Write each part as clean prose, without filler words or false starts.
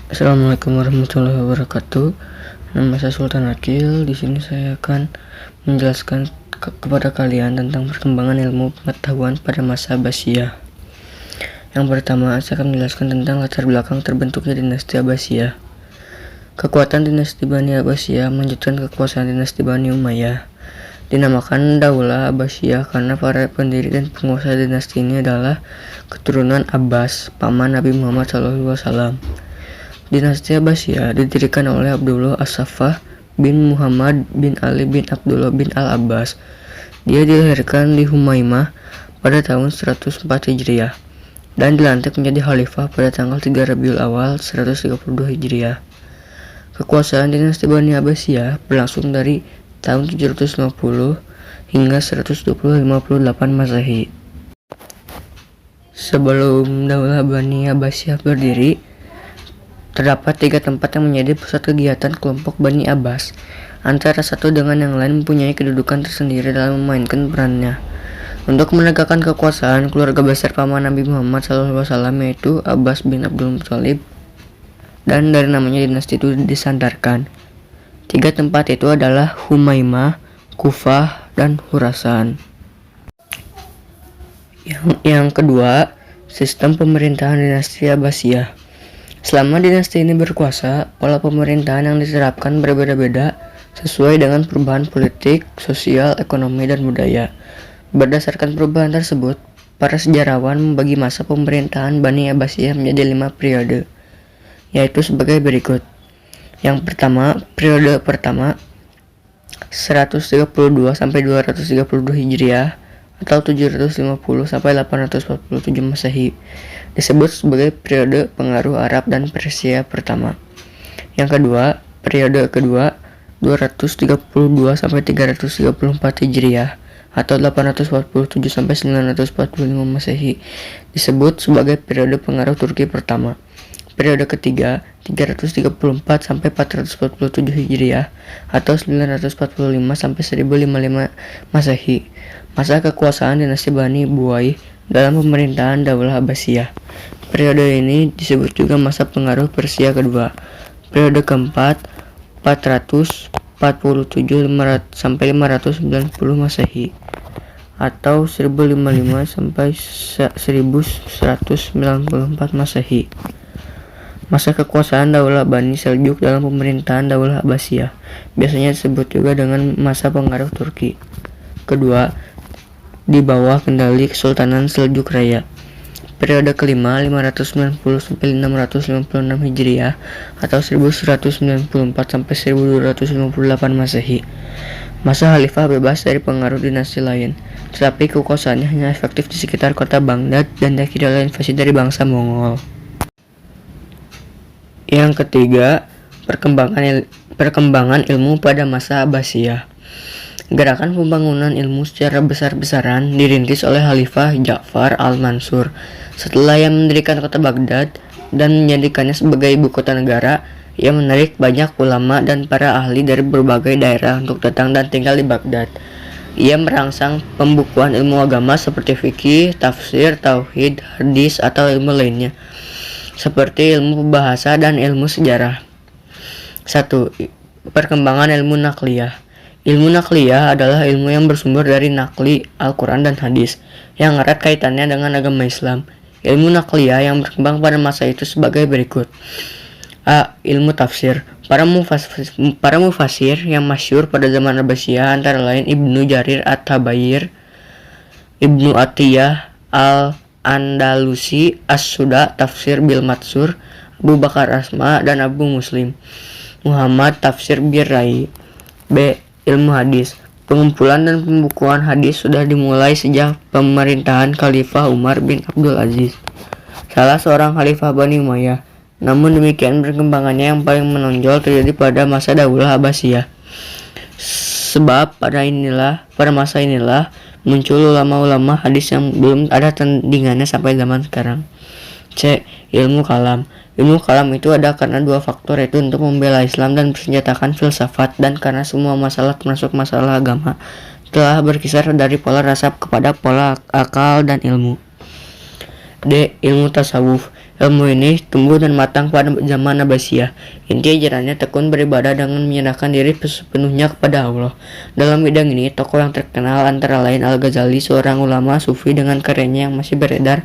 Assalamualaikum warahmatullahi wabarakatuh. Nama saya Sultan Akil. Di sini saya akan menjelaskan kepada kalian tentang perkembangan ilmu pengetahuan pada masa Abbasiyah. Yang pertama, saya akan menjelaskan tentang latar belakang terbentuknya dinasti Abbasiyah. Kekuatan dinasti Bani Abbasiyah melanjutkan kekuasaan dinasti Bani Umayyah. Dinamakan Daulah Abbasiyah karena para pendiri dan penguasa dinasti ini adalah keturunan Abbas, paman Nabi Muhammad SAW. Dinasti Abbasiyah didirikan oleh Abdullah As-Saffah bin Muhammad bin Ali bin Abdullah bin Al-Abbas. Dia dilahirkan di Humaimah pada tahun 104 Hijriah dan dilantik menjadi khalifah pada tanggal 3 Rabiul Awal 132 Hijriah. Kekuasaan dinasti Bani Abbasiyah berlangsung dari tahun 750 hingga 1258 Masehi. Sebelum Daulah Bani Abbasiyah berdiri, terdapat 3 tempat yang menjadi pusat kegiatan kelompok Bani Abbas. Antara satu dengan yang lain mempunyai kedudukan tersendiri dalam memainkan perannya. Untuk menegakkan kekuasaan, keluarga besar paman Nabi Muhammad SAW yaitu Abbas bin Abdul Muthalib, dan dari namanya dinasti itu disandarkan. 3 tempat itu adalah Humaimah, Kufah, dan Khurasan. Yang kedua, sistem pemerintahan dinasti Abbasiyah. Selama dinasti ini berkuasa, pola pemerintahan yang diterapkan berbeda-beda sesuai dengan perubahan politik, sosial, ekonomi, dan budaya. Berdasarkan perubahan tersebut, para sejarawan membagi masa pemerintahan Bani Abbasiyah menjadi 5 periode, yaitu sebagai berikut. Yang pertama, periode pertama 132 sampai 232 Hijriah atau 750 sampai 847 Masehi disebut sebagai periode pengaruh Arab dan Persia pertama. Yang kedua, periode kedua 232 sampai 334 Hijriah atau 847 sampai 945 Masehi disebut sebagai periode pengaruh Turki pertama. Periode ketiga 334 sampai 447 Hijriah atau 945 sampai 1055 Masehi. Masa kekuasaan dinasti Bani Buwai dalam pemerintahan Daulah Abbasiyah. Periode ini disebut juga masa pengaruh Persia kedua. Periode keempat 447 sampai 590 Masehi atau 1055 sampai 1194 Masehi. Masa kekuasaan Daulah Bani Seljuk dalam pemerintahan Daulah Abbasiyah biasanya disebut juga dengan masa pengaruh Turki kedua di bawah kendali Kesultanan Seljuk Raya. Periode kelima 590 sampai 656 Hijriah atau 1194 sampai 1258 Masehi. Masa khalifah bebas dari pengaruh dinasti lain, tetapi kekuasaannya hanya efektif di sekitar kota Baghdad dan diakhiri oleh invasi dari bangsa Mongol. Yang ketiga, perkembangan ilmu pada masa Abbasiyah. Gerakan pembangunan ilmu secara besar-besaran dirintis oleh Khalifah Ja'far al-Mansur setelah ia mendirikan kota Baghdad dan menjadikannya sebagai ibu kota negara. Ia menarik banyak ulama dan para ahli dari berbagai daerah untuk datang dan tinggal di Baghdad. Ia merangsang pembukuan ilmu agama seperti fikih, tafsir, tauhid, hadis, atau ilmu lainnya seperti ilmu bahasa dan ilmu sejarah. 1. Perkembangan ilmu nakliyah. Ilmu nakliyah adalah ilmu yang bersumber dari nakli, Al-Quran dan hadis, yang erat kaitannya dengan agama Islam. Ilmu nakliyah yang berkembang pada masa itu sebagai berikut. A. Ilmu tafsir. Para mufasir yang masyhur pada zaman Abbasiyah antara lain Ibnu Jarir At-Tabayir, Ibnu Atiyah Al-Andalusi, As-Suda Tafsir Bil Matsur, Abu Bakar Asma, dan Abu Muslim Muhammad Tafsir Bir-Rai. B. Ilmu hadis. Pengumpulan dan pembukuan hadis sudah dimulai sejak pemerintahan Khalifah Umar bin Abdul Aziz, salah seorang khalifah Bani Umayyah. Namun demikian, perkembangannya yang paling menonjol terjadi pada masa Daulah Abbasiyah. Sebab pada masa inilah muncul ulama-ulama hadis yang belum ada tandingannya sampai zaman sekarang. C. Ilmu kalam. Ilmu kalam itu ada karena 2 faktor, yaitu untuk membela Islam dan bersenjatakan filsafat, dan karena semua masalah termasuk masalah agama telah berkisar dari pola rasa kepada pola akal dan ilmu. D. Ilmu tasawuf. Ilmu ini tumbuh dan matang pada zaman Abbasiyah. Inti ajarannya tekun beribadah dengan menyerahkan diri sepenuhnya kepada Allah. Dalam bidang ini, tokoh yang terkenal antara lain Al-Ghazali, seorang ulama sufi dengan karyanya yang masih beredar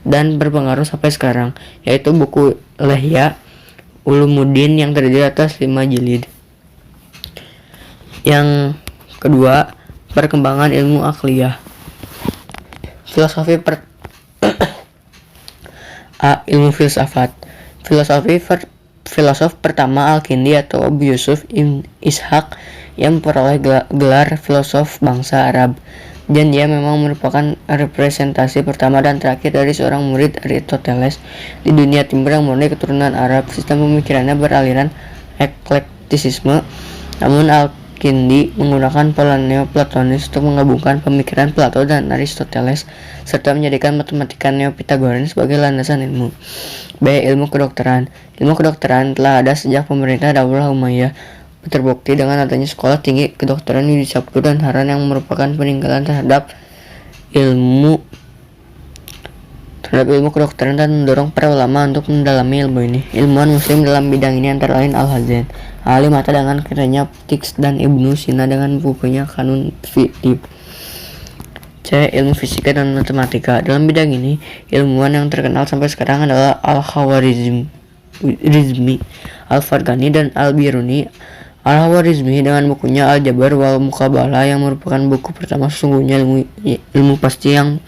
dan berpengaruh sampai sekarang, yaitu buku Ihya Ulumuddin yang terdiri atas 5 jilid. Yang kedua, perkembangan ilmu akliyah. Filosofi ilmu filsafat. Filosof pertama Al-Kindi atau Abu Yusuf Ibn Ishaq yang memperoleh gelar filosof bangsa Arab, dan dia memang merupakan representasi pertama dan terakhir dari seorang murid Aristoteles di dunia timur yang murni keturunan Arab. Sistem pemikirannya beraliran eklektisisme, namun Al-Kindi menggunakan pola Neoplatonis untuk menggabungkan pemikiran Plato dan Aristoteles serta menjadikan matematika Neo-Pitagorean sebagai landasan ilmu. B. Ilmu kedokteran. Ilmu kedokteran telah ada sejak pemerintah Daulah Umayyah, terbukti dengan adanya sekolah tinggi kedokteran di Sabtu dan Haran yang merupakan peninggalan terhadap ilmu kedokteran dan mendorong para ulama untuk mendalami ilmu ini. Ilmuwan muslim dalam bidang ini antara lain Al-Hazen, Ali Mata dengan karyanya Tiks, dan Ibnu Sina dengan bukunya Kanun Fiqh. C. Ilmu fisika dan matematika. Dalam bidang ini, ilmuwan yang terkenal sampai sekarang adalah Al-Khawarizmi, Al-Farghani, dan Al-Biruni. Al-Khawarizmi dengan bukunya Al-Jabr wal Muqabalah yang merupakan buku pertama sesungguhnya ilmu pasti yang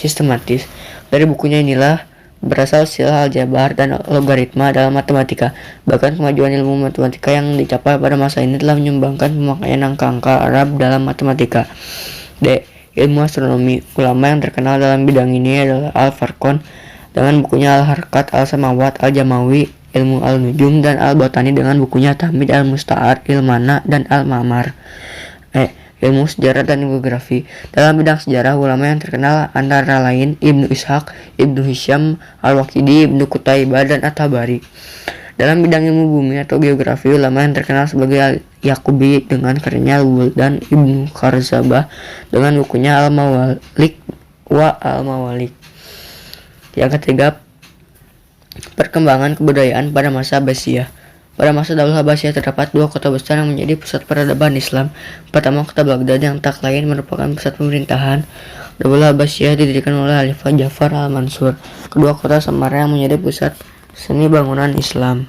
sistematis. Dari bukunya inilah berasal istilah aljabar dan logaritma dalam matematika. Bahkan kemajuan ilmu matematika yang dicapai pada masa ini telah menyumbangkan pemakaian angka-angka Arab dalam matematika. D. Ilmu astronomi. Ulama yang terkenal dalam bidang ini adalah Al-Farqon dengan bukunya Al-Harkat, Al-Samawat, Al-Jamawi, Ilmu Al-Nujum, dan Al-Botani dengan bukunya Tahmid Al-Musta'ar, Ilmana, dan Al-Mamar. Ilmu sejarah dan geografi. Dalam bidang sejarah, ulama yang terkenal antara lain Ibnu Ishaq, Ibnu Hisham, Al-Waqidi, Ibnu Qutaibah, dan At-Tabari. Dalam bidang ilmu bumi atau geografi, ulama yang terkenal sebagai Al-Yaqubi dengan karyanya Al-Buldan, Ibnu Kharzabah dengan bukunya Al-Mawalik wa Al-Mawalik. Yang ketiga, perkembangan kebudayaan pada masa Abbasiyah. Pada masa Daulah Abbasiyah terdapat 2 kota besar yang menjadi pusat peradaban Islam. Pertama, kota Baghdad yang tak lain merupakan pusat pemerintahan Daulah Abbasiyah didirikan oleh Khalifah Ja'far al-Mansur. Kedua, kota Samarra yang menjadi pusat seni bangunan Islam.